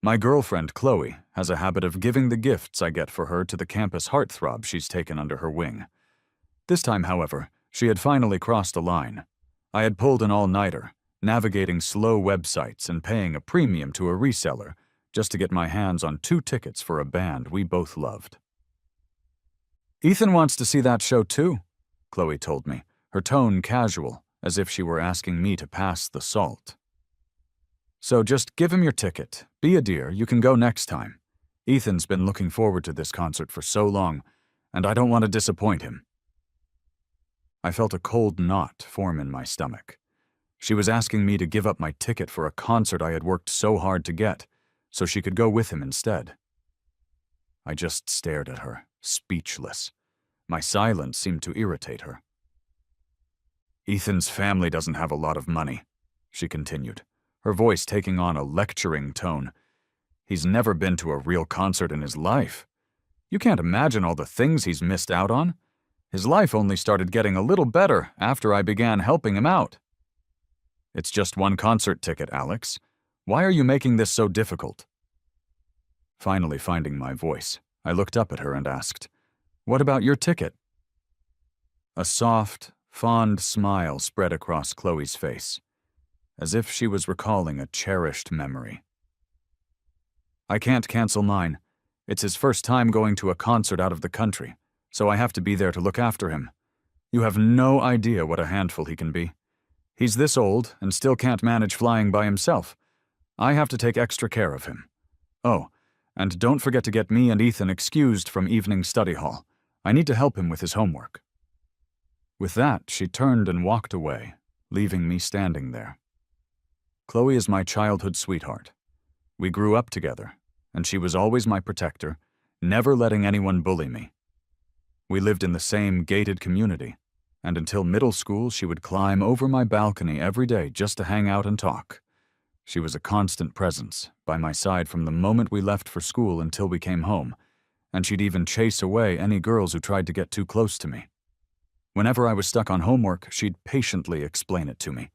My girlfriend, Chloe, has a habit of giving the gifts I get for her to the campus heartthrob she's taken under her wing. This time, however, she had finally crossed a line. I had pulled an all-nighter, navigating slow websites and paying a premium to a reseller just to get my hands on 2 tickets for a band we both loved. "Ethan wants to see that show too," Chloe told me, her tone casual, as if she were asking me to pass the salt. "So just give him your ticket. Be a dear, you can go next time. Ethan's been looking forward to this concert for so long, and I don't want to disappoint him." I felt a cold knot form in my stomach. She was asking me to give up my ticket for a concert I had worked so hard to get, so she could go with him instead. I just stared at her, speechless. My silence seemed to irritate her. "Ethan's family doesn't have a lot of money," she continued, her voice taking on a lecturing tone. "He's never been to a real concert in his life. You can't imagine all the things he's missed out on. His life only started getting a little better after I began helping him out." "It's just one concert ticket, Alex. Why are you making this so difficult?" Finally finding my voice, I looked up at her and asked, "What about your ticket?" A soft, fond smile spread across Chloe's face, as if she was recalling a cherished memory. "I can't cancel mine. It's his first time going to a concert out of the country, so I have to be there to look after him. You have no idea what a handful he can be. He's this old and still can't manage flying by himself. I have to take extra care of him. Oh, and don't forget to get me and Ethan excused from evening study hall. I need to help him with his homework." With that, she turned and walked away, leaving me standing there. Chloe is my childhood sweetheart. We grew up together, and she was always my protector, never letting anyone bully me. We lived in the same gated community, and until middle school she would climb over my balcony every day just to hang out and talk. She was a constant presence, by my side from the moment we left for school until we came home, and she'd even chase away any girls who tried to get too close to me. Whenever I was stuck on homework, she'd patiently explain it to me.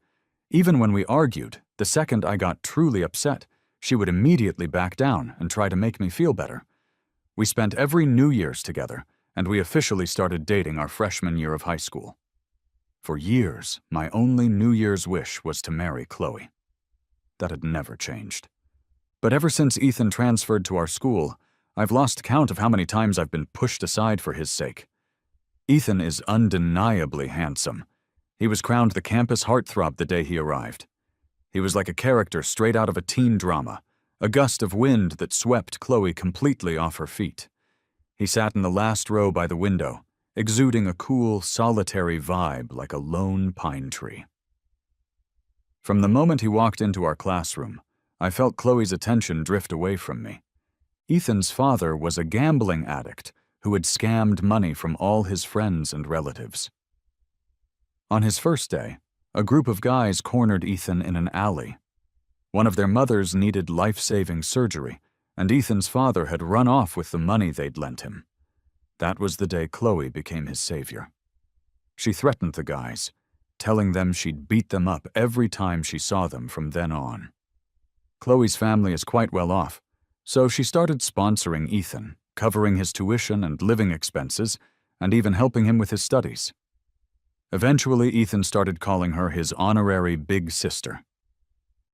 Even when we argued, the second I got truly upset, she would immediately back down and try to make me feel better. We spent every New Year's together, and we officially started dating our freshman year of high school. For years, my only New Year's wish was to marry Chloe. That had never changed. But ever since Ethan transferred to our school, I've lost count of how many times I've been pushed aside for his sake. Ethan is undeniably handsome. He was crowned the campus heartthrob the day he arrived. He was like a character straight out of a teen drama, a gust of wind that swept Chloe completely off her feet. He sat in the last row by the window, exuding a cool, solitary vibe like a lone pine tree. From the moment he walked into our classroom, I felt Chloe's attention drift away from me. Ethan's father was a gambling addict who had scammed money from all his friends and relatives. On his first day, a group of guys cornered Ethan in an alley. One of their mothers needed life-saving surgery, and Ethan's father had run off with the money they'd lent him. That was the day Chloe became his savior. She threatened the guys, telling them she'd beat them up every time she saw them from then on. Chloe's family is quite well off, so she started sponsoring Ethan, covering his tuition and living expenses, and even helping him with his studies. Eventually, Ethan started calling her his honorary big sister.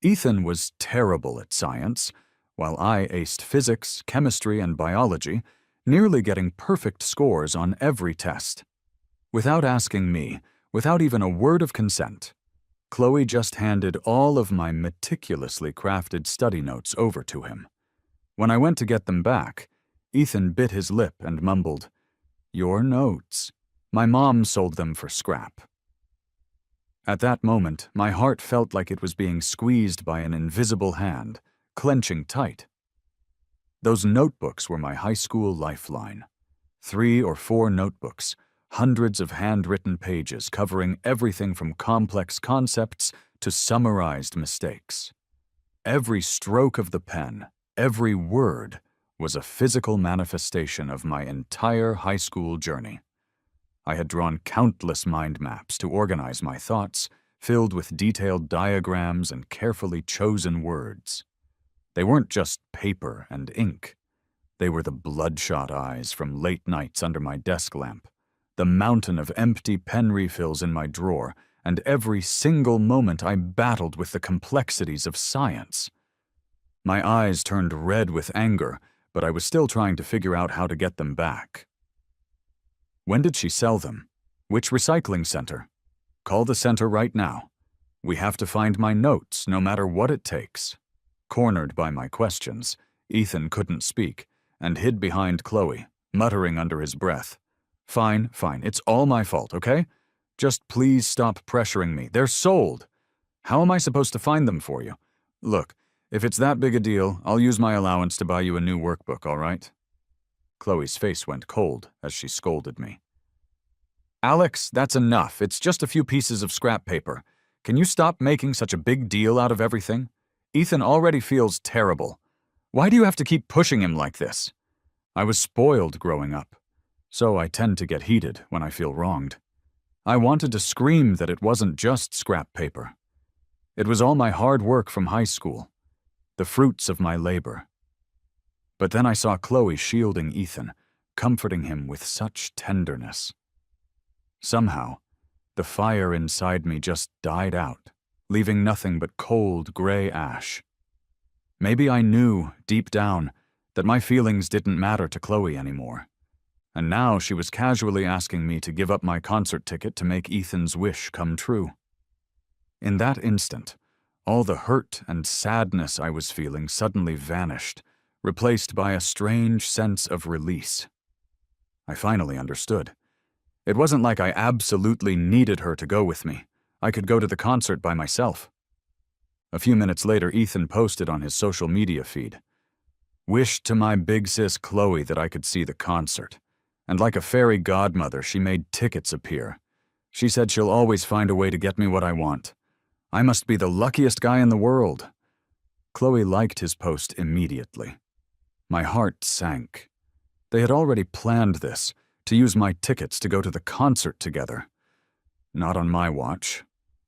Ethan was terrible at science, while I aced physics, chemistry, and biology, nearly getting perfect scores on every test. Without asking me, without even a word of consent, Chloe just handed all of my meticulously crafted study notes over to him. When I went to get them back, Ethan bit his lip and mumbled, "Your notes. My mom sold them for scrap." At that moment, my heart felt like it was being squeezed by an invisible hand, clenching tight. Those notebooks were my high school lifeline. 3 or 4 notebooks, hundreds of handwritten pages covering everything from complex concepts to summarized mistakes. Every stroke of the pen, every word, was a physical manifestation of my entire high school journey. I had drawn countless mind maps to organize my thoughts, filled with detailed diagrams and carefully chosen words. They weren't just paper and ink. They were the bloodshot eyes from late nights under my desk lamp, the mountain of empty pen refills in my drawer, and every single moment I battled with the complexities of science. My eyes turned red with anger, but I was still trying to figure out how to get them back. When did she sell them? Which recycling center? Call the center right now. We have to find my notes, no matter what it takes. Cornered by my questions, Ethan couldn't speak and hid behind Chloe, muttering under his breath. Fine, it's all my fault, okay? Just please stop pressuring me. They're sold. How am I supposed to find them for you? Look, if it's that big a deal, I'll use my allowance to buy you a new workbook, all right? Chloe's face went cold as she scolded me. Alex, that's enough. It's just a few pieces of scrap paper. Can you stop making such a big deal out of everything? Ethan already feels terrible. Why do you have to keep pushing him like this? I was spoiled growing up, so I tend to get heated when I feel wronged. I wanted to scream that it wasn't just scrap paper. It was all my hard work from high school, the fruits of my labor. But then I saw Chloe shielding Ethan, comforting him with such tenderness. Somehow, the fire inside me just died out, leaving nothing but cold gray ash. Maybe I knew, deep down, that my feelings didn't matter to Chloe anymore. And now she was casually asking me to give up my concert ticket to make Ethan's wish come true. In that instant, all the hurt and sadness I was feeling suddenly vanished, replaced by a strange sense of release. I finally understood. It wasn't like I absolutely needed her to go with me. I could go to the concert by myself. A few minutes later, Ethan posted on his social media feed, "Wished to my big sis Chloe that I could see the concert. And like a fairy godmother, she made tickets appear. She said she'll always find a way to get me what I want. I must be the luckiest guy in the world." Chloe liked his post immediately. My heart sank. They had already planned this, to use my tickets to go to the concert together. Not on my watch.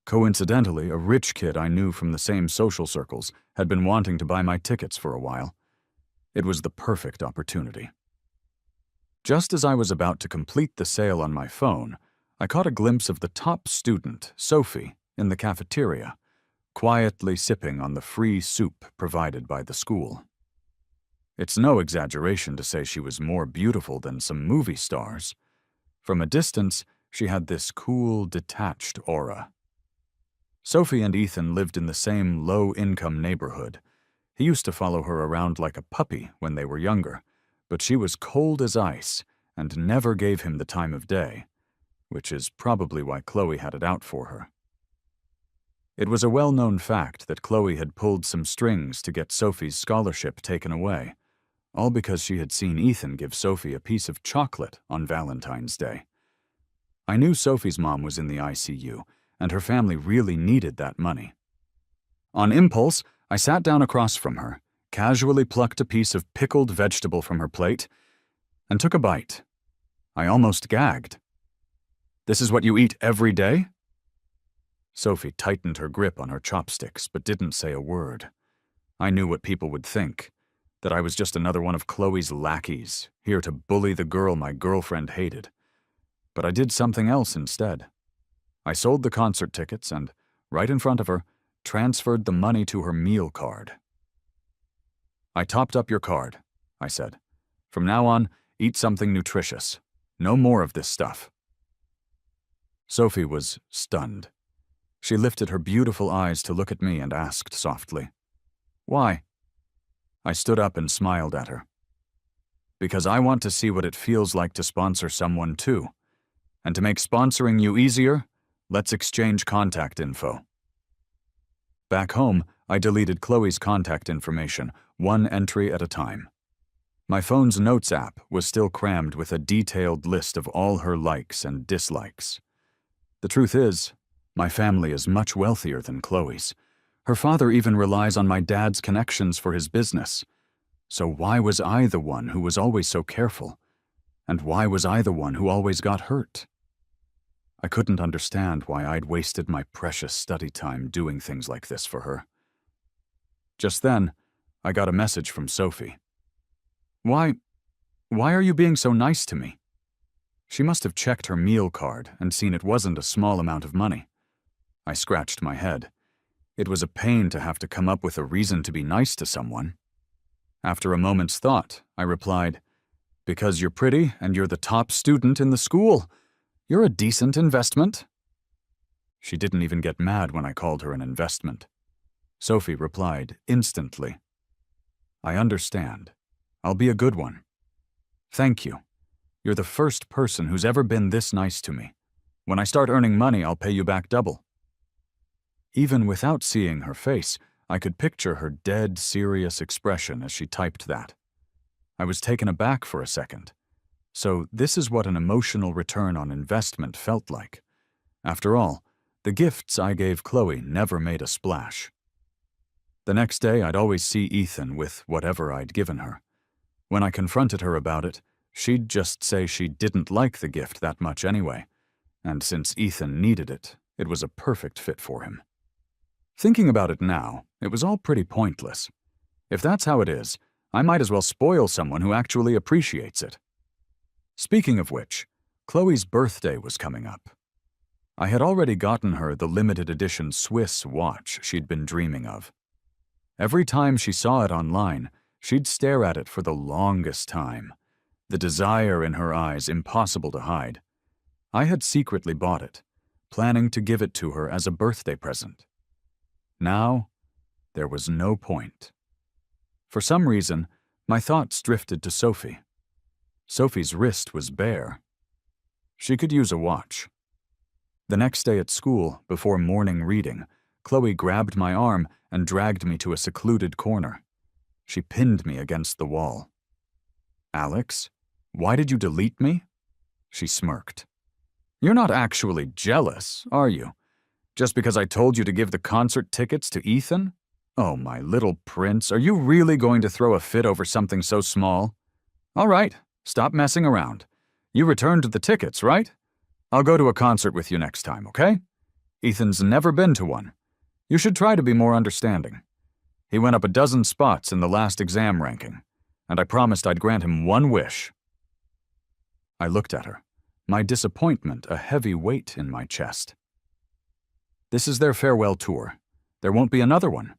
Coincidentally, a rich kid I knew from the same social circles had been wanting to buy my tickets for a while. It was the perfect opportunity. Just as I was about to complete the sale on my phone, I caught a glimpse of the top student, Sophie, in the cafeteria, quietly sipping on the free soup provided by the school. It's no exaggeration to say she was more beautiful than some movie stars. From a distance, she had this cool, detached aura. Sophie and Ethan lived in the same low-income neighborhood. He used to follow her around like a puppy when they were younger, but she was cold as ice and never gave him the time of day, which is probably why Chloe had it out for her. It was a well-known fact that Chloe had pulled some strings to get Sophie's scholarship taken away, all because she had seen Ethan give Sophie a piece of chocolate on Valentine's Day. I knew Sophie's mom was in the ICU, and her family really needed that money. On impulse, I sat down across from her, casually plucked a piece of pickled vegetable from her plate, and took a bite. I almost gagged. "This is what you eat every day?" Sophie tightened her grip on her chopsticks, but didn't say a word. I knew what people would think, that I was just another one of Chloe's lackeys, here to bully the girl my girlfriend hated. But I did something else instead. I sold the concert tickets and, right in front of her, transferred the money to her meal card. "I topped up your card," I said. "From now on, eat something nutritious. No more of this stuff." Sophie was stunned. She lifted her beautiful eyes to look at me and asked softly, "Why?" I stood up and smiled at her. "Because I want to see what it feels like to sponsor someone too. And to make sponsoring you easier, let's exchange contact info." Back home, I deleted Chloe's contact information, one entry at a time. My phone's Notes app was still crammed with a detailed list of all her likes and dislikes. The truth is, my family is much wealthier than Chloe's. Her father even relies on my dad's connections for his business. So why was I the one who was always so careful? And why was I the one who always got hurt? I couldn't understand why I'd wasted my precious study time doing things like this for her. Just then, I got a message from Sophie. Why are you being so nice to me? She must have checked her meal card and seen it wasn't a small amount of money. I scratched my head. It was a pain to have to come up with a reason to be nice to someone. After a moment's thought, I replied, "Because you're pretty and you're the top student in the school. You're a decent investment." She didn't even get mad when I called her an investment. Sophie replied instantly, "I understand. I'll be a good one. Thank you. You're the first person who's ever been this nice to me. When I start earning money, I'll pay you back double." Even without seeing her face, I could picture her dead, serious expression as she typed that. I was taken aback for a second. So this is what an emotional return on investment felt like. After all, the gifts I gave Chloe never made a splash. The next day, I'd always see Ethan with whatever I'd given her. When I confronted her about it, she'd just say she didn't like the gift that much anyway, and since Ethan needed it, it was a perfect fit for him. Thinking about it now, it was all pretty pointless. If that's how it is, I might as well spoil someone who actually appreciates it. Speaking of which, Chloe's birthday was coming up. I had already gotten her the limited edition Swiss watch she'd been dreaming of. Every time she saw it online, she'd stare at it for the longest time, the desire in her eyes impossible to hide. I had secretly bought it, planning to give it to her as a birthday present. Now, there was no point. For some reason, my thoughts drifted to Sophie. Sophie's wrist was bare. She could use a watch. The next day at school, before morning reading, Chloe grabbed my arm and dragged me to a secluded corner. She pinned me against the wall. "Alex, why did you delete me?" She smirked. "You're not actually jealous, are you? Just because I told you to give the concert tickets to Ethan? Oh, my little prince, are you really going to throw a fit over something so small? All right, stop messing around. You returned the tickets, right? I'll go to a concert with you next time, okay? Ethan's never been to one. You should try to be more understanding. He went up a dozen spots in the last exam ranking, and I promised I'd grant him one wish." I looked at her, my disappointment a heavy weight in my chest. This is their farewell tour. There won't be another one.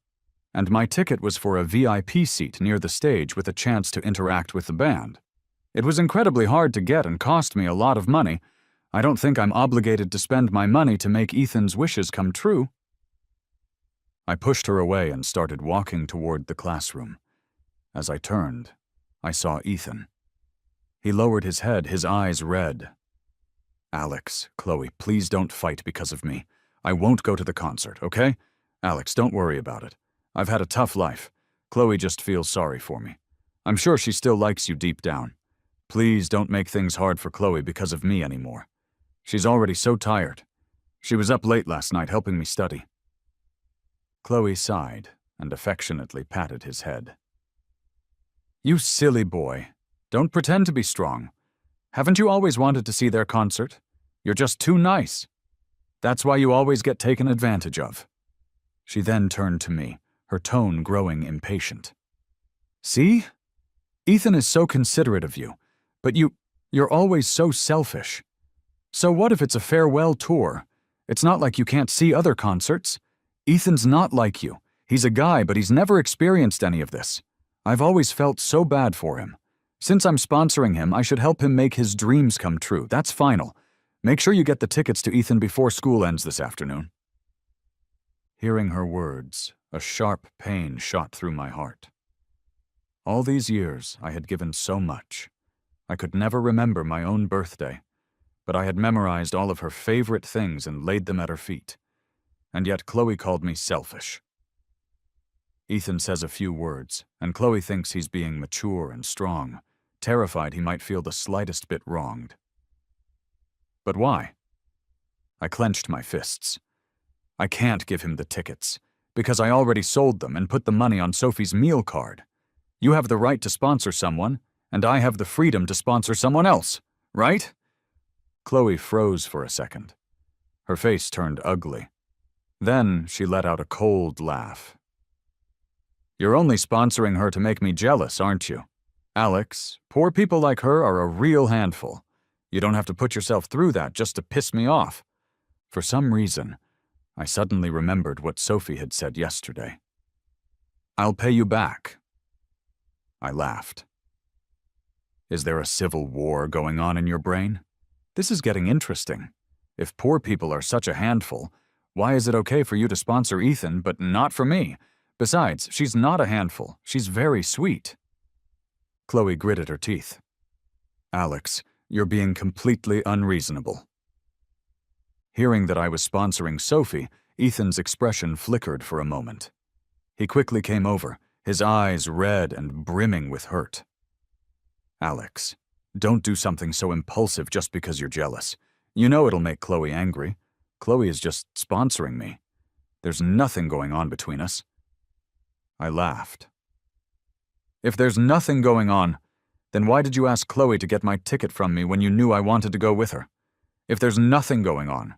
And my ticket was for a VIP seat near the stage with a chance to interact with the band. It was incredibly hard to get and cost me a lot of money. I don't think I'm obligated to spend my money to make Ethan's wishes come true. I pushed her away and started walking toward the classroom. As I turned, I saw Ethan. He lowered his head, his eyes red. "Alex, Chloe, please don't fight because of me. I won't go to the concert, okay? Alex, don't worry about it. I've had a tough life. Chloe just feels sorry for me. I'm sure she still likes you deep down. Please don't make things hard for Chloe because of me anymore. She's already so tired. She was up late last night helping me study." Chloe sighed and affectionately patted his head. "You silly boy. Don't pretend to be strong. Haven't you always wanted to see their concert? You're just too nice. That's why you always get taken advantage of." She then turned to me, her tone growing impatient. "See? Ethan is so considerate of you, but you're always so selfish. So what if it's a farewell tour? It's not like you can't see other concerts. Ethan's not like you. He's a guy, but he's never experienced any of this. I've always felt so bad for him. Since I'm sponsoring him, I should help him make his dreams come true. That's final. Make sure you get the tickets to Ethan before school ends this afternoon." Hearing her words, a sharp pain shot through my heart. All these years, I had given so much. I could never remember my own birthday, but I had memorized all of her favorite things and laid them at her feet. And yet Chloe called me selfish. Ethan says a few words, and Chloe thinks he's being mature and strong, terrified he might feel the slightest bit wronged. But why? I clenched my fists. I can't give him the tickets, because I already sold them and put the money on Sophie's meal card. You have the right to sponsor someone, and I have the freedom to sponsor someone else, right? Chloe froze for a second. Her face turned ugly. Then she let out a cold laugh. You're only sponsoring her to make me jealous, aren't you? Alex, poor people like her are a real handful. You don't have to put yourself through that just to piss me off. For some reason, I suddenly remembered what Sophie had said yesterday. I'll pay you back. I laughed. Is there a civil war going on in your brain? This is getting interesting. If poor people are such a handful, why is it okay for you to sponsor Ethan but not for me? Besides, she's not a handful. She's very sweet. Chloe gritted her teeth. Alex, you're being completely unreasonable. Hearing that I was sponsoring Sophie, Ethan's expression flickered for a moment. He quickly came over, his eyes red and brimming with hurt. Alex, don't do something so impulsive just because you're jealous. You know it'll make Chloe angry. Chloe is just sponsoring me. There's nothing going on between us. I laughed. If there's nothing going on, then why did you ask Chloe to get my ticket from me when you knew I wanted to go with her? If there's nothing going on,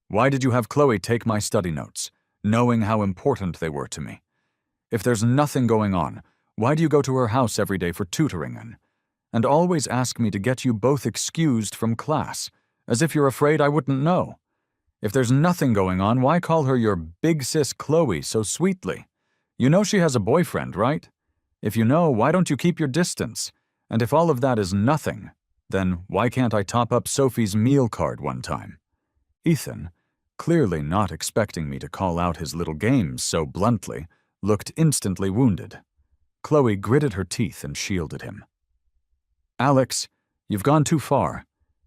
why did you have Chloe take my study notes, knowing how important they were to me? If there's nothing going on, why do you go to her house every day for tutoring and always ask me to get you both excused from class, as if you're afraid I wouldn't know? If there's nothing going on, why call her your big sis Chloe so sweetly? You know she has a boyfriend, right? If you know, why don't you keep your distance? And if all of that is nothing, then why can't I top up Sophie's meal card one time? Ethan, clearly not expecting me to call out his little games so bluntly, looked instantly wounded. Chloe gritted her teeth and shielded him. Alex, you've gone too far.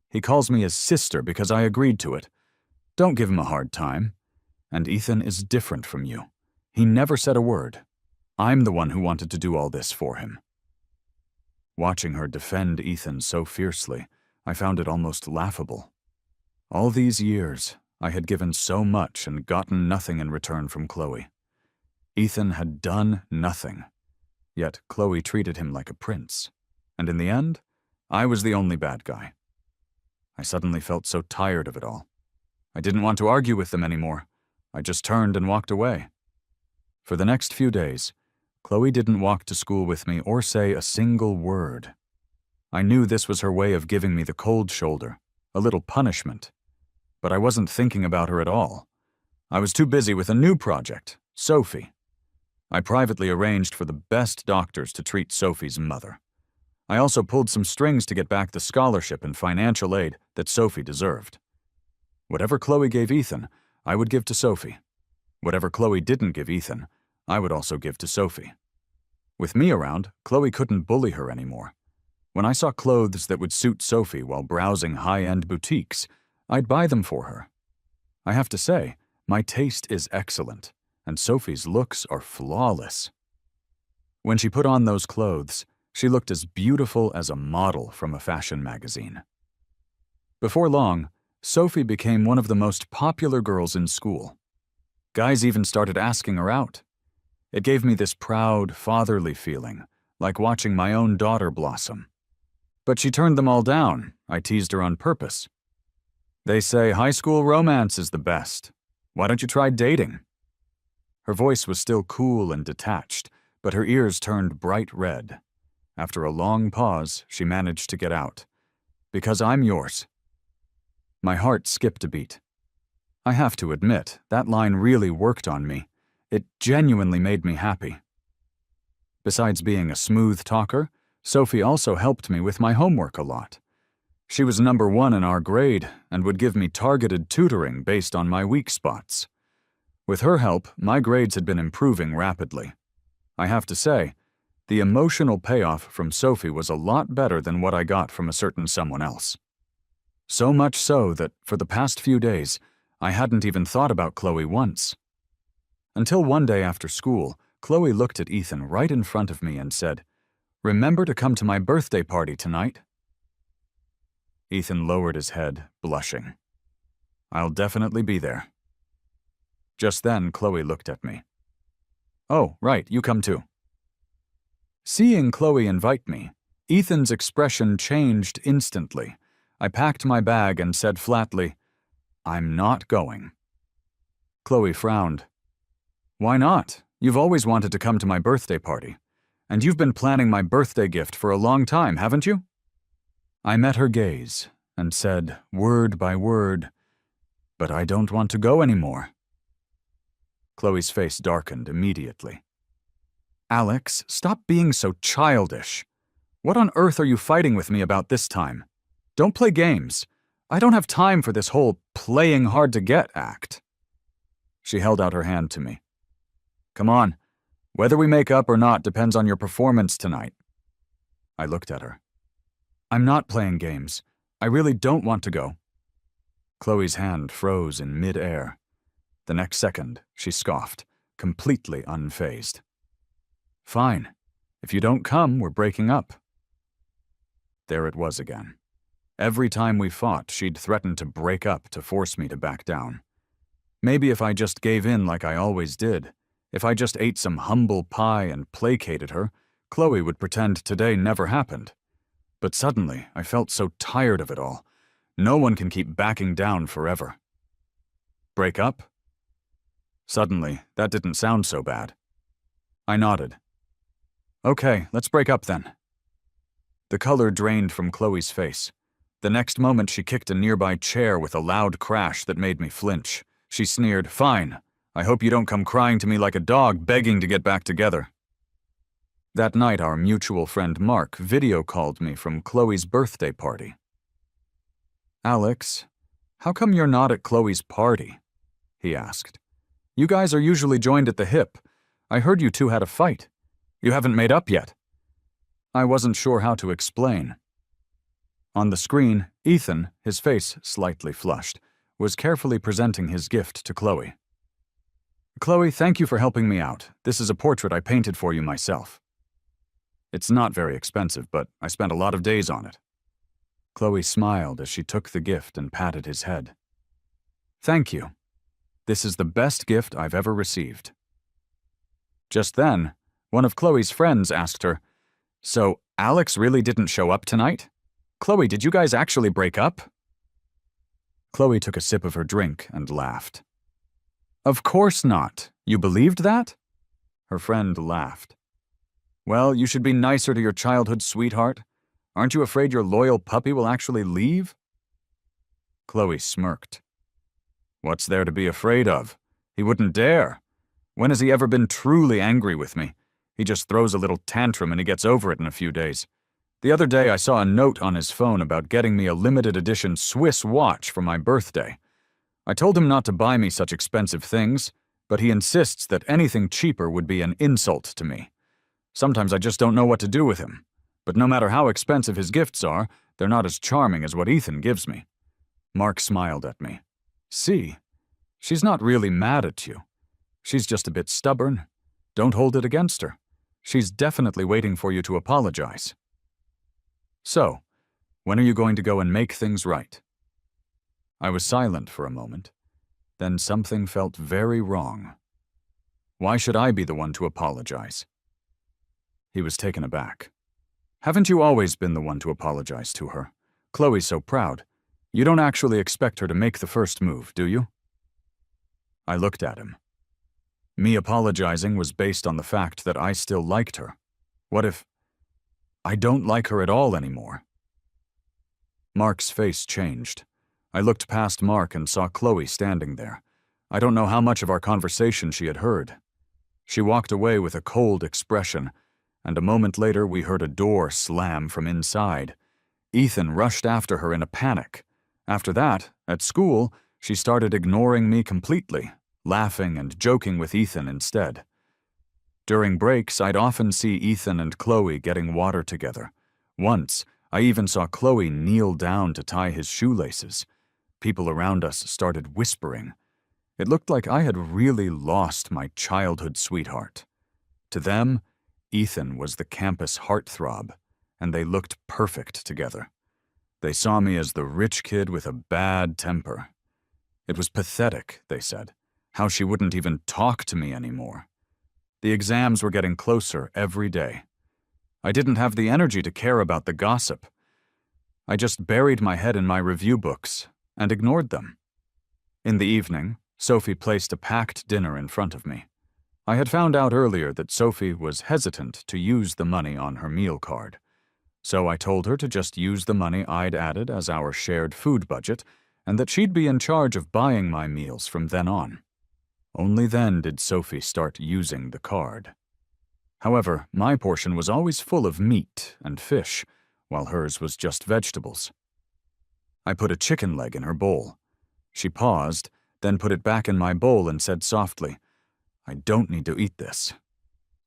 He calls me his sister because I agreed to it. Don't give him a hard time. And Ethan is different from you. He never said a word. I'm the one who wanted to do all this for him. Watching her defend Ethan so fiercely, I found it almost laughable. All these years, I had given so much and gotten nothing in return from Chloe. Ethan had done nothing, yet Chloe treated him like a prince. And in the end, I was the only bad guy. I suddenly felt so tired of it all. I didn't want to argue with them anymore. I just turned and walked away. For the next few days, Chloe didn't walk to school with me or say a single word. I knew this was her way of giving me the cold shoulder, a little punishment. But I wasn't thinking about her at all. I was too busy with a new project, Sophie. I privately arranged for the best doctors to treat Sophie's mother. I also pulled some strings to get back the scholarship and financial aid that Sophie deserved. Whatever Chloe gave Ethan, I would give to Sophie. Whatever Chloe didn't give Ethan, I would also give to Sophie. With me around, Chloe couldn't bully her anymore. When I saw clothes that would suit Sophie while browsing high-end boutiques, I'd buy them for her. I have to say, my taste is excellent, and Sophie's looks are flawless. When she put on those clothes, she looked as beautiful as a model from a fashion magazine. Before long, Sophie became one of the most popular girls in school. Guys even started asking her out. It gave me this proud, fatherly feeling, like watching my own daughter blossom. But she turned them all down. I teased her on purpose. They say high school romance is the best. Why don't you try dating? Her voice was still cool and detached, but her ears turned bright red. After a long pause, she managed to get out. Because I'm yours. My heart skipped a beat. I have to admit, that line really worked on me. It genuinely made me happy. Besides being a smooth talker, Sophie also helped me with my homework a lot. She was number 1 in our grade and would give me targeted tutoring based on my weak spots. With her help, my grades had been improving rapidly. I have to say, the emotional payoff from Sophie was a lot better than what I got from a certain someone else. So much so that, for the past few days, I hadn't even thought about Chloe once. Until one day after school, Chloe looked at Ethan right in front of me and said, "Remember to come to my birthday party tonight." Ethan lowered his head, blushing. "I'll definitely be there." Just then, Chloe looked at me. "Oh, right, you come too." Seeing Chloe invite me, Ethan's expression changed instantly. I packed my bag and said flatly, "I'm not going." Chloe frowned. "Why not? You've always wanted to come to my birthday party, and you've been planning my birthday gift for a long time, haven't you?" I met her gaze and said, word by word, "But I don't want to go anymore." Chloe's face darkened immediately. "Alex, stop being so childish. What on earth are you fighting with me about this time? Don't play games. I don't have time for this whole playing hard to get act." She held out her hand to me. "Come on. Whether we make up or not depends on your performance tonight." I looked at her. "I'm not playing games. I really don't want to go." Chloe's hand froze in mid-air. The next second, she scoffed, completely unfazed. "Fine. If you don't come, we're breaking up." There it was again. Every time we fought, she'd threatened to break up to force me to back down. Maybe if I just gave in like I always did, if I just ate some humble pie and placated her, Chloe would pretend today never happened. But suddenly, I felt so tired of it all. No one can keep backing down forever. Break up? Suddenly, that didn't sound so bad. I nodded. "Okay, let's break up then." The color drained from Chloe's face. The next moment she kicked a nearby chair with a loud crash that made me flinch. She sneered, "Fine. I hope you don't come crying to me like a dog begging to get back together." That night our mutual friend Mark video called me from Chloe's birthday party. "Alex, how come you're not at Chloe's party?" he asked. "You guys are usually joined at the hip. I heard you two had a fight. You haven't made up yet." I wasn't sure how to explain. On the screen, Ethan, his face slightly flushed, was carefully presenting his gift to Chloe. "Chloe, thank you for helping me out. This is a portrait I painted for you myself. It's not very expensive, but I spent a lot of days on it." Chloe smiled as she took the gift and patted his head. "Thank you. This is the best gift I've ever received." Just then, one of Chloe's friends asked her, "So, Alex really didn't show up tonight? Chloe, did you guys actually break up?" Chloe took a sip of her drink and laughed. "Of course not. You believed that?" Her friend laughed. "Well, you should be nicer to your childhood sweetheart. Aren't you afraid your loyal puppy will actually leave?" Chloe smirked. "What's there to be afraid of? He wouldn't dare. When has he ever been truly angry with me? He just throws a little tantrum and he gets over it in a few days. The other day I saw a note on his phone about getting me a limited edition Swiss watch for my birthday. I told him not to buy me such expensive things, but he insists that anything cheaper would be an insult to me. Sometimes I just don't know what to do with him. But no matter how expensive his gifts are, they're not as charming as what Ethan gives me." Mark smiled at me. "See, she's not really mad at you. She's just a bit stubborn. Don't hold it against her. She's definitely waiting for you to apologize." "So, when are you going to go and make things right?" I was silent for a moment. Then something felt very wrong. Why should I be the one to apologize? He was taken aback. "Haven't you always been the one to apologize to her? Chloe's so proud. You don't actually expect her to make the first move, do you?" I looked at him. Me apologizing was based on the fact that I still liked her. What if I don't like her at all anymore? Mark's face changed. I looked past Mark and saw Chloe standing there. I don't know how much of our conversation she had heard. She walked away with a cold expression, and a moment later we heard a door slam from inside. Ethan rushed after her in a panic. After that, at school, she started ignoring me completely, laughing and joking with Ethan instead. During breaks, I'd often see Ethan and Chloe getting water together. Once, I even saw Chloe kneel down to tie his shoelaces. People around us started whispering. It looked like I had really lost my childhood sweetheart. To them, Ethan was the campus heartthrob, and they looked perfect together. They saw me as the rich kid with a bad temper. It was pathetic, they said, how she wouldn't even talk to me anymore. The exams were getting closer every day. I didn't have the energy to care about the gossip. I just buried my head in my review books and ignored them. In the evening, Sophie placed a packed dinner in front of me. I had found out earlier that Sophie was hesitant to use the money on her meal card, so I told her to just use the money I'd added as our shared food budget and that she'd be in charge of buying my meals from then on. Only then did Sophie start using the card. However, my portion was always full of meat and fish, while hers was just vegetables. I put a chicken leg in her bowl. She paused, then put it back in my bowl and said softly, "I don't need to eat this."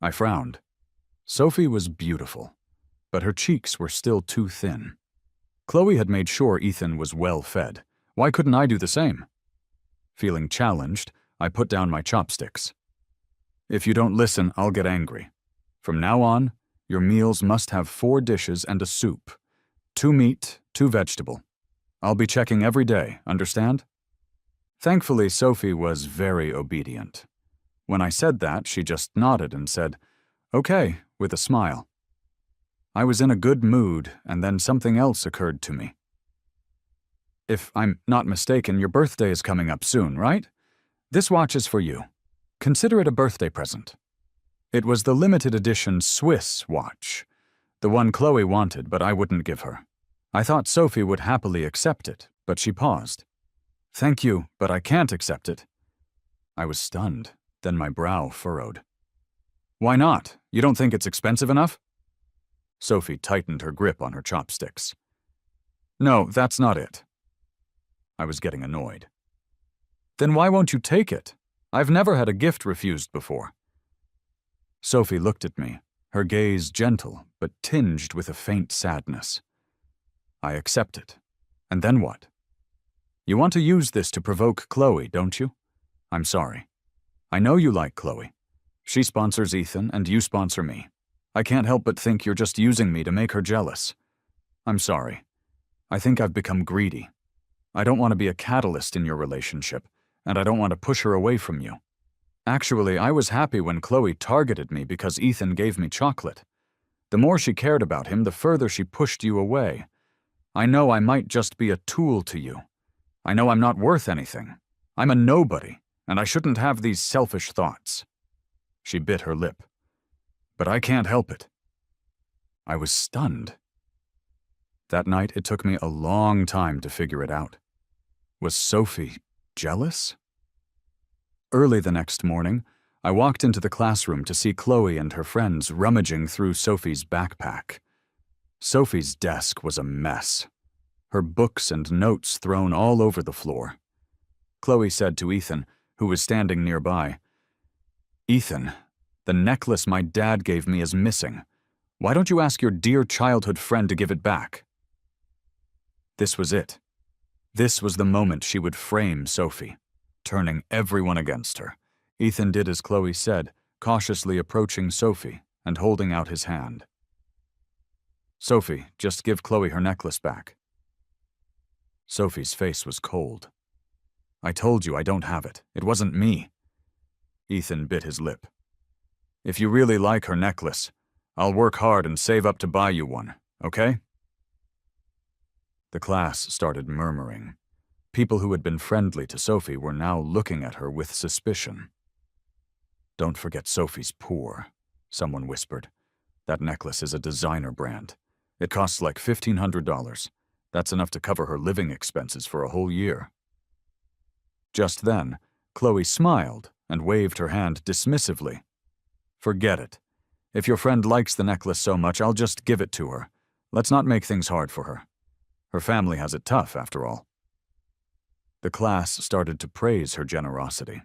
I frowned. Sophie was beautiful, but her cheeks were still too thin. Chloe had made sure Ethan was well fed. Why couldn't I do the same? Feeling challenged, I put down my chopsticks. "If you don't listen, I'll get angry. From now on, your meals must have 4 dishes and a soup. 2 meat, 2 vegetable. I'll be checking every day, understand?" Thankfully, Sophie was very obedient. When I said that, she just nodded and said, "Okay," with a smile. I was in a good mood, and then something else occurred to me. "If I'm not mistaken, your birthday is coming up soon, right? This watch is for you. Consider it a birthday present." It was the limited edition Swiss watch, the one Chloe wanted but I wouldn't give her. I thought Sophie would happily accept it, but she paused. "Thank you, but I can't accept it." I was stunned, then my brow furrowed. "Why not? You don't think it's expensive enough?" Sophie tightened her grip on her chopsticks. "No, that's not it." I was getting annoyed. "Then why won't you take it? I've never had a gift refused before." Sophie looked at me, her gaze gentle but tinged with a faint sadness. "I accept it. And then what? You want to use this to provoke Chloe, don't you? I'm sorry. I know you like Chloe. She sponsors Ethan and you sponsor me. I can't help but think you're just using me to make her jealous. I'm sorry. I think I've become greedy. I don't want to be a catalyst in your relationship, and I don't want to push her away from you. Actually, I was happy when Chloe targeted me because Ethan gave me chocolate. The more she cared about him, the further she pushed you away. I know I might just be a tool to you. I know I'm not worth anything. I'm a nobody, and I shouldn't have these selfish thoughts." She bit her lip. "But I can't help it." I was stunned. That night, it took me a long time to figure it out. Was Sophie jealous? Early the next morning, I walked into the classroom to see Chloe and her friends rummaging through Sophie's backpack. Sophie's desk was a mess, her books and notes thrown all over the floor. Chloe said to Ethan, who was standing nearby, "Ethan, the necklace my dad gave me is missing. Why don't you ask your dear childhood friend to give it back?" This was it. This was the moment she would frame Sophie, turning everyone against her. Ethan did as Chloe said, cautiously approaching Sophie and holding out his hand. "Sophie, just give Chloe her necklace back." Sophie's face was cold. "I told you I don't have it. It wasn't me." Ethan bit his lip. "If you really like her necklace, I'll work hard and save up to buy you one, okay?" The class started murmuring. People who had been friendly to Sophie were now looking at her with suspicion. "Don't forget Sophie's poor," someone whispered. "That necklace is a designer brand. It costs like $1,500. That's enough to cover her living expenses for a whole year." Just then, Chloe smiled and waved her hand dismissively. "Forget it. If your friend likes the necklace so much, I'll just give it to her. Let's not make things hard for her. Her family has it tough, after all." The class started to praise her generosity.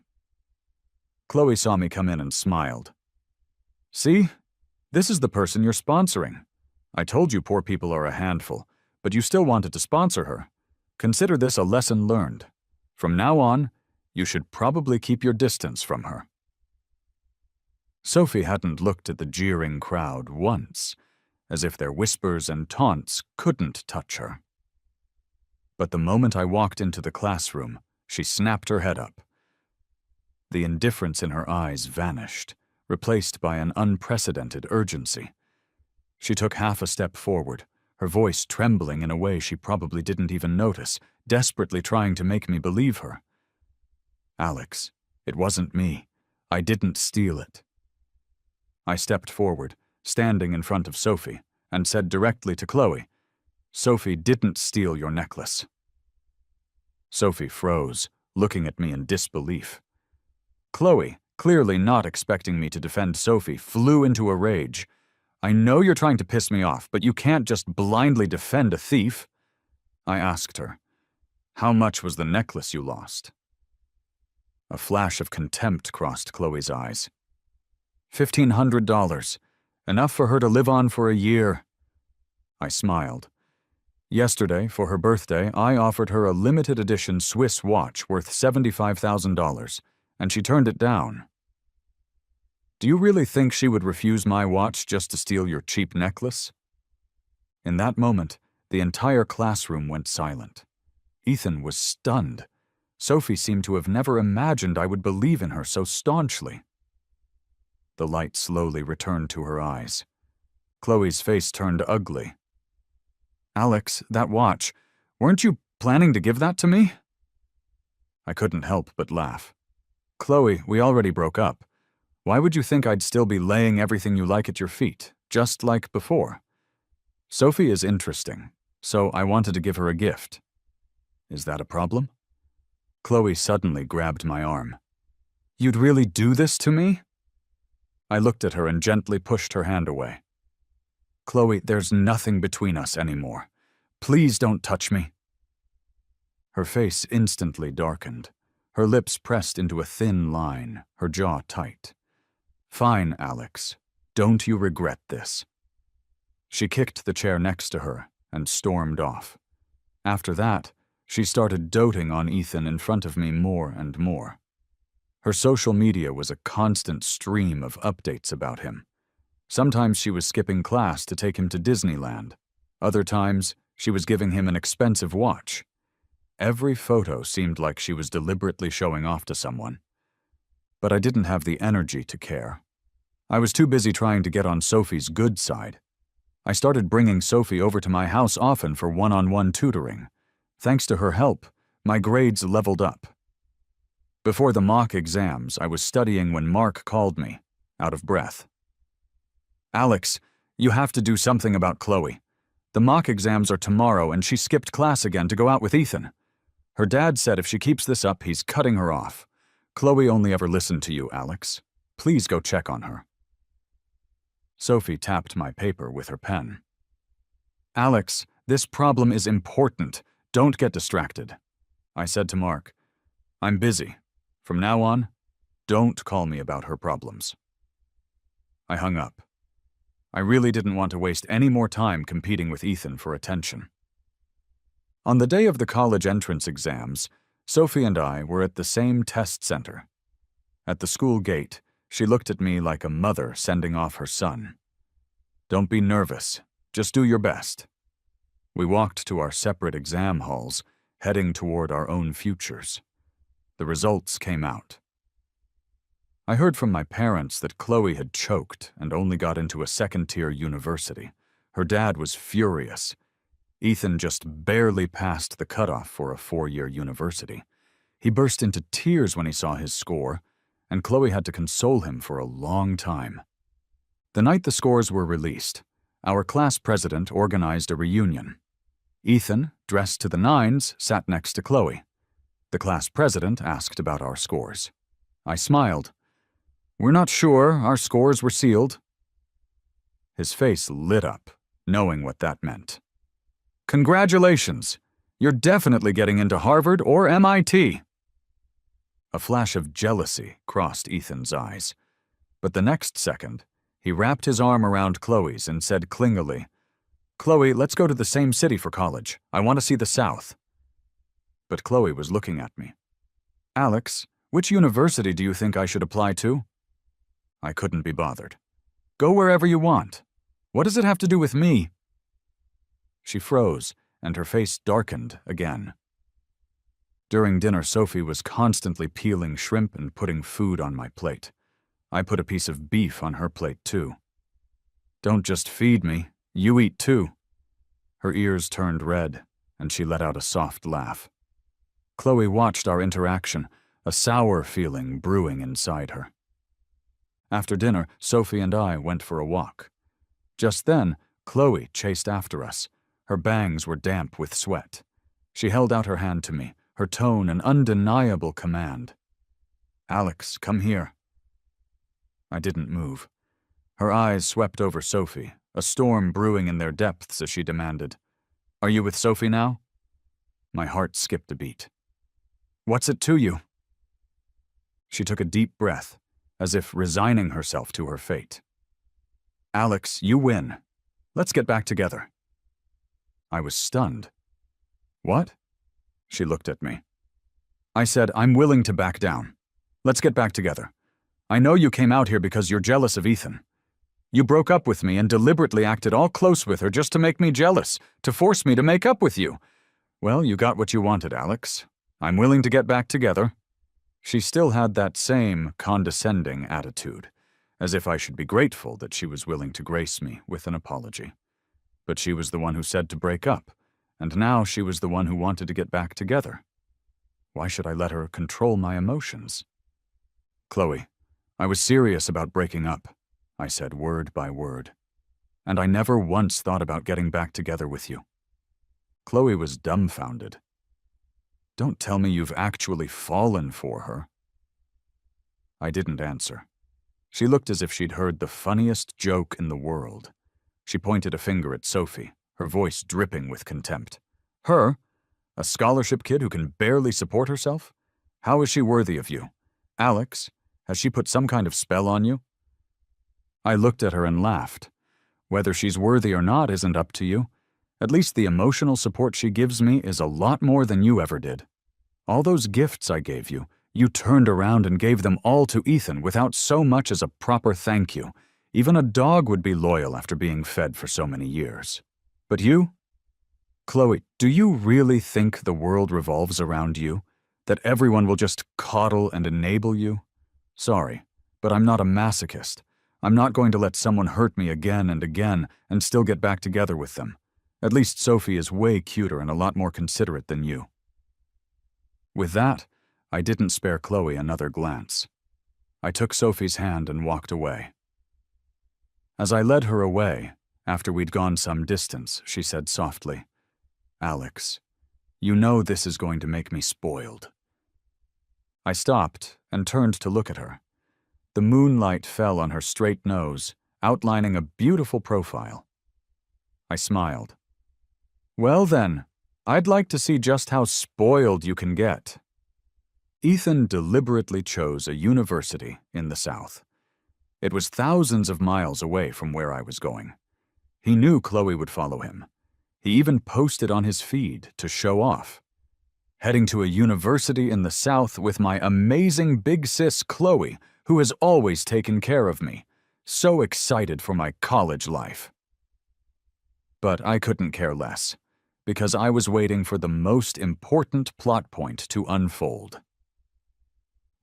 Chloe saw me come in and smiled. "See? This is the person you're sponsoring. I told you poor people are a handful, but you still wanted to sponsor her. Consider this a lesson learned. From now on, you should probably keep your distance from her." Sophie hadn't looked at the jeering crowd once, as if their whispers and taunts couldn't touch her. But the moment I walked into the classroom, she snapped her head up. The indifference in her eyes vanished, replaced by an unprecedented urgency. She took half a step forward, her voice trembling in a way she probably didn't even notice, desperately trying to make me believe her. "Alex, it wasn't me. I didn't steal it. I stepped forward, standing in front of Sophie, and said directly to Chloe, Sophie didn't steal your necklace. Sophie froze, looking at me in disbelief. Chloe, clearly not expecting me to defend Sophie, flew into a rage. I know you're trying to piss me off, but you can't just blindly defend a thief. I asked her, how much was the necklace you lost? A flash of contempt crossed Chloe's eyes. $1,500, enough for her to live on for a year. I smiled. Yesterday, for her birthday, I offered her a limited edition Swiss watch worth $75,000, and she turned it down. Do you really think she would refuse my watch just to steal your cheap necklace? In that moment, the entire classroom went silent. Ethan was stunned. Sophie seemed to have never imagined I would believe in her so staunchly. The light slowly returned to her eyes. Chloe's face turned ugly. Alex, that watch, weren't you planning to give that to me? I couldn't help but laugh. Chloe, we already broke up. Why would you think I'd still be laying everything you like at your feet, just like before? Sophie is interesting, so I wanted to give her a gift. Is that a problem? Chloe suddenly grabbed my arm. You'd really do this to me? I looked at her and gently pushed her hand away. Chloe, there's nothing between us anymore. Please don't touch me. Her face instantly darkened. Her lips pressed into a thin line, her jaw tight. Fine, Alex. Don't you regret this? She kicked the chair next to her and stormed off. After that, she started doting on Ethan in front of me more and more. Her social media was a constant stream of updates about him. Sometimes she was skipping class to take him to Disneyland. Other times, she was giving him an expensive watch. Every photo seemed like she was deliberately showing off to someone. But I didn't have the energy to care. I was too busy trying to get on Sophie's good side. I started bringing Sophie over to my house often for one-on-one tutoring. Thanks to her help, my grades leveled up. Before the mock exams, I was studying when Mark called me, out of breath. Alex, you have to do something about Chloe. The mock exams are tomorrow and she skipped class again to go out with Ethan. Her dad said if she keeps this up, he's cutting her off. Chloe only ever listened to you, Alex. Please go check on her. Sophie tapped my paper with her pen. Alex, this problem is important. Don't get distracted. I said to Mark, I'm busy. From now on, don't call me about her problems. I hung up. I really didn't want to waste any more time competing with Ethan for attention. On the day of the college entrance exams, Sophie and I were at the same test center. At the school gate, she looked at me like a mother sending off her son. Don't be nervous. Just do your best. We walked to our separate exam halls, heading toward our own futures. The results came out. I heard from my parents that Chloe had choked and only got into a second-tier university. Her dad was furious. Ethan just barely passed the cutoff for a 4-year university. He burst into tears when he saw his score, and Chloe had to console him for a long time. The night the scores were released, our class president organized a reunion. Ethan, dressed to the nines, sat next to Chloe. The class president asked about our scores. I smiled. We're not sure. Our scores were sealed. His face lit up, knowing what that meant. Congratulations! You're definitely getting into Harvard or MIT. A flash of jealousy crossed Ethan's eyes. But the next second, he wrapped his arm around Chloe's and said clingily, Chloe, let's go to the same city for college. I want to see the South. But Chloe was looking at me. Alex, which university do you think I should apply to? I couldn't be bothered. Go wherever you want. What does it have to do with me? She froze, and her face darkened again. During dinner, Sophie was constantly peeling shrimp and putting food on my plate. I put a piece of beef on her plate, too. Don't just feed me, you eat too. Her ears turned red, and she let out a soft laugh. Chloe watched our interaction, a sour feeling brewing inside her. After dinner, Sophie and I went for a walk. Just then, Chloe chased after us. Her bangs were damp with sweat. She held out her hand to me, her tone an undeniable command. "Alex, come here." I didn't move. Her eyes swept over Sophie, a storm brewing in their depths as she demanded, "Are you with Sophie now?" My heart skipped a beat. "What's it to you?" She took a deep breath, as if resigning herself to her fate. "Alex, you win. Let's get back together." I was stunned. "What?" She looked at me. I said, "I'm willing to back down. Let's get back together. I know you came out here because you're jealous of Ethan. You broke up with me and deliberately acted all close with her just to make me jealous, to force me to make up with you. Well, you got what you wanted, Alex. I'm willing to get back together." She still had that same condescending attitude, as if I should be grateful that she was willing to grace me with an apology. But she was the one who said to break up, and now she was the one who wanted to get back together. Why should I let her control my emotions? "Chloe, I was serious about breaking up," I said word by word. "And I never once thought about getting back together with you." Chloe was dumbfounded. "Don't tell me you've actually fallen for her." I didn't answer. She looked as if she'd heard the funniest joke in the world. She pointed a finger at Sophie, her voice dripping with contempt. "Her? A scholarship kid who can barely support herself? How is she worthy of you? Alex, has she put some kind of spell on you?" I looked at her and laughed. "Whether she's worthy or not isn't up to you. At least the emotional support she gives me is a lot more than you ever did. All those gifts I gave you, you turned around and gave them all to Ethan without so much as a proper thank you. Even a dog would be loyal after being fed for so many years. But you? Chloe, do you really think the world revolves around you? That everyone will just coddle and enable you? Sorry, but I'm not a masochist. I'm not going to let someone hurt me again and again and still get back together with them. At least Sophie is way cuter and a lot more considerate than you." With that, I didn't spare Chloe another glance. I took Sophie's hand and walked away. As I led her away, after we'd gone some distance, she said softly, "Alex, you know this is going to make me spoiled." I stopped and turned to look at her. The moonlight fell on her straight nose, outlining a beautiful profile. I smiled. "Well then, I'd like to see just how spoiled you can get." Ethan deliberately chose a university in the South. It was thousands of miles away from where I was going. He knew Chloe would follow him. He even posted on his feed to show off. Heading to a university in the South with my amazing big sis Chloe, who has always taken care of me. So excited for my college life. But I couldn't care less, because I was waiting for the most important plot point to unfold.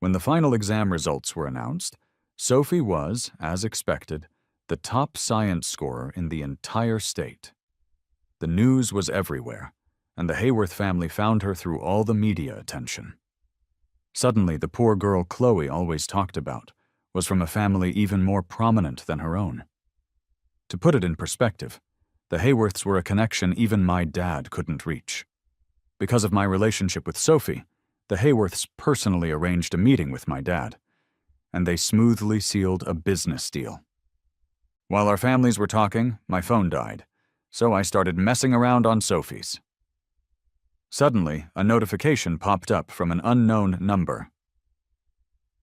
When the final exam results were announced, Sophie was, as expected, the top science scorer in the entire state. The news was everywhere, and the Hayworth family found her through all the media attention. Suddenly, the poor girl Chloe always talked about was from a family even more prominent than her own. To put it in perspective, the Hayworths were a connection even my dad couldn't reach. Because of my relationship with Sophie, the Hayworths personally arranged a meeting with my dad, and they smoothly sealed a business deal. While our families were talking, my phone died, so I started messing around on Sophie's. Suddenly, a notification popped up from an unknown number.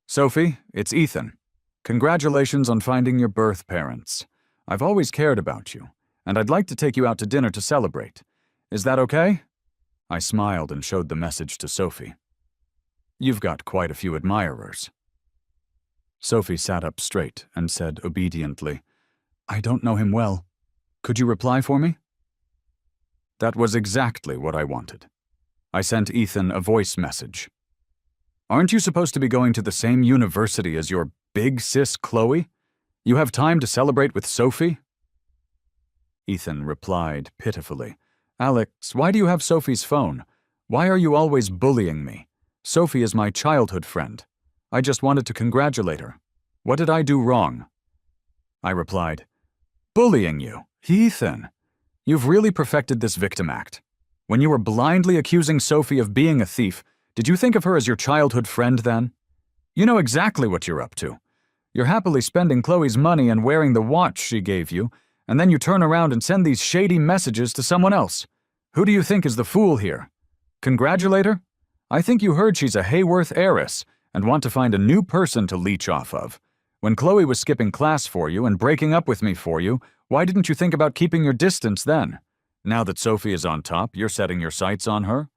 "Sophie, it's Ethan. Congratulations on finding your birth parents. I've always cared about you, and I'd like to take you out to dinner to celebrate. Is that okay?" I smiled and showed the message to Sophie. "You've got quite a few admirers." Sophie sat up straight and said obediently, "I don't know him well. Could you reply for me?" That was exactly what I wanted. I sent Ethan a voice message. "Aren't you supposed to be going to the same university as your big sis Chloe? You have time to celebrate with Sophie?" Ethan replied pitifully, "Alex, why do you have Sophie's phone? Why are you always bullying me? Sophie is my childhood friend. I just wanted to congratulate her. What did I do wrong? I replied, bullying you. Ethan, you've really perfected this victim act. When you were blindly accusing Sophie of being a thief, did you think of her as your childhood friend then? You know exactly what you're up to. You're happily spending Chloe's money and wearing the watch she gave you, and then you turn around and send these shady messages to someone else. Who do you think is the fool here? Congratulate her? I think you heard she's a Hayworth heiress and want to find a new person to leech off of. When Chloe was skipping class for you and breaking up with me for you, why didn't you think about keeping your distance then? Now that Sophie is on top, you're setting your sights on her?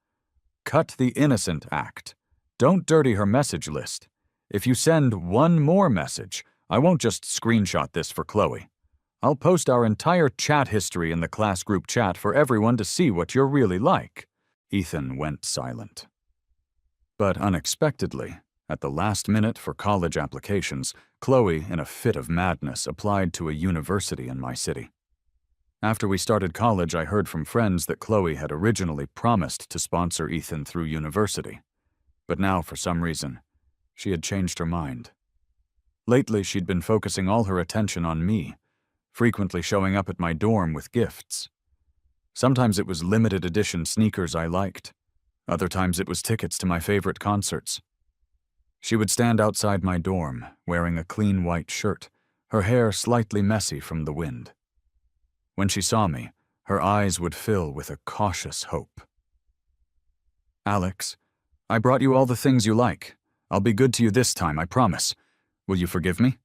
Cut the innocent act. Don't dirty her message list. If you send one more message, I won't just screenshot this for Chloe. I'll post our entire chat history in the class group chat for everyone to see what you're really like. Ethan went silent. But unexpectedly, at the last minute for college applications, Chloe, in a fit of madness, applied to a university in my city. After we started college, I heard from friends that Chloe had originally promised to sponsor Ethan through university. But now, for some reason, she had changed her mind. Lately, she'd been focusing all her attention on me, frequently showing up at my dorm with gifts. Sometimes it was limited edition sneakers I liked. Other times it was tickets to my favorite concerts. She would stand outside my dorm, wearing a clean white shirt, her hair slightly messy from the wind. When she saw me, her eyes would fill with a cautious hope. Alex, I brought you all the things you like. I'll be good to you this time, I promise. Will you forgive me?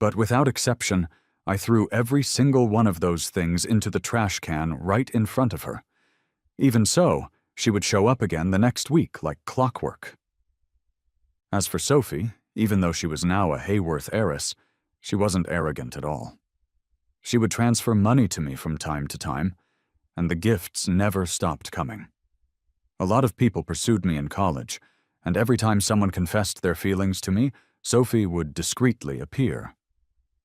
But without exception, I threw every single one of those things into the trash can right in front of her. Even so, she would show up again the next week like clockwork. As for Sophie, even though she was now a Hayworth heiress, she wasn't arrogant at all. She would transfer money to me from time to time, and the gifts never stopped coming. A lot of people pursued me in college, and every time someone confessed their feelings to me, Sophie would discreetly appear.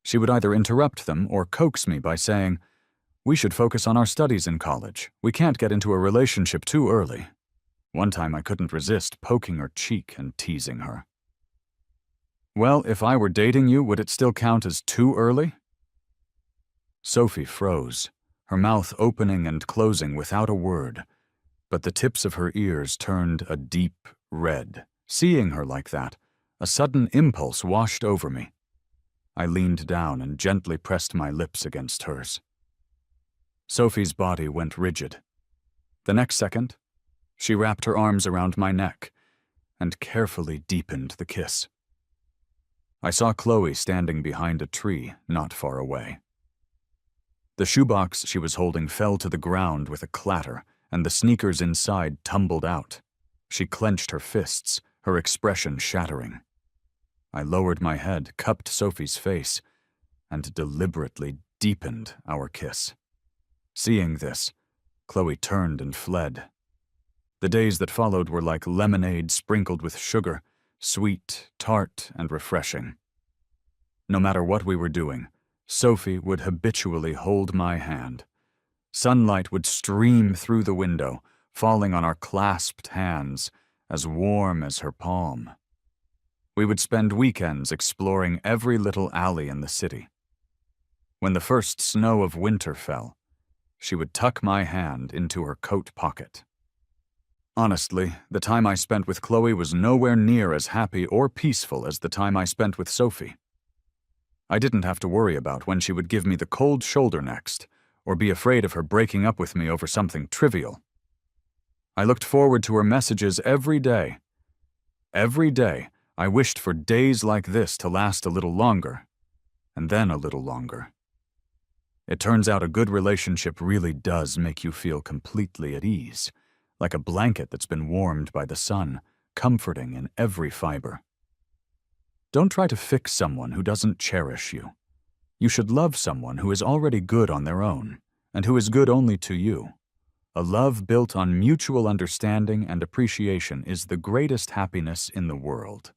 She would either interrupt them or coax me by saying, "We should focus on our studies in college. We can't get into a relationship too early." One time I couldn't resist poking her cheek and teasing her. Well, if I were dating you, would it still count as too early? Sophie froze, her mouth opening and closing without a word, but the tips of her ears turned a deep red. Seeing her like that, a sudden impulse washed over me. I leaned down and gently pressed my lips against hers. Sophie's body went rigid. The next second, she wrapped her arms around my neck and carefully deepened the kiss. I saw Chloe standing behind a tree not far away. The shoebox she was holding fell to the ground with a clatter, and the sneakers inside tumbled out. She clenched her fists, her expression shattering. I lowered my head, cupped Sophie's face, and deliberately deepened our kiss. Seeing this, Chloe turned and fled. The days that followed were like lemonade sprinkled with sugar, sweet, tart, and refreshing. No matter what we were doing, Sophie would habitually hold my hand. Sunlight would stream through the window, falling on our clasped hands, as warm as her palm. We would spend weekends exploring every little alley in the city. When the first snow of winter fell, she would tuck my hand into her coat pocket. Honestly, the time I spent with Chloe was nowhere near as happy or peaceful as the time I spent with Sophie. I didn't have to worry about when she would give me the cold shoulder next, or be afraid of her breaking up with me over something trivial. I looked forward to her messages every day. Every day, I wished for days like this to last a little longer, and then a little longer. It turns out a good relationship really does make you feel completely at ease, like a blanket that's been warmed by the sun, comforting in every fiber. Don't try to fix someone who doesn't cherish you. You should love someone who is already good on their own, and who is good only to you. A love built on mutual understanding and appreciation is the greatest happiness in the world.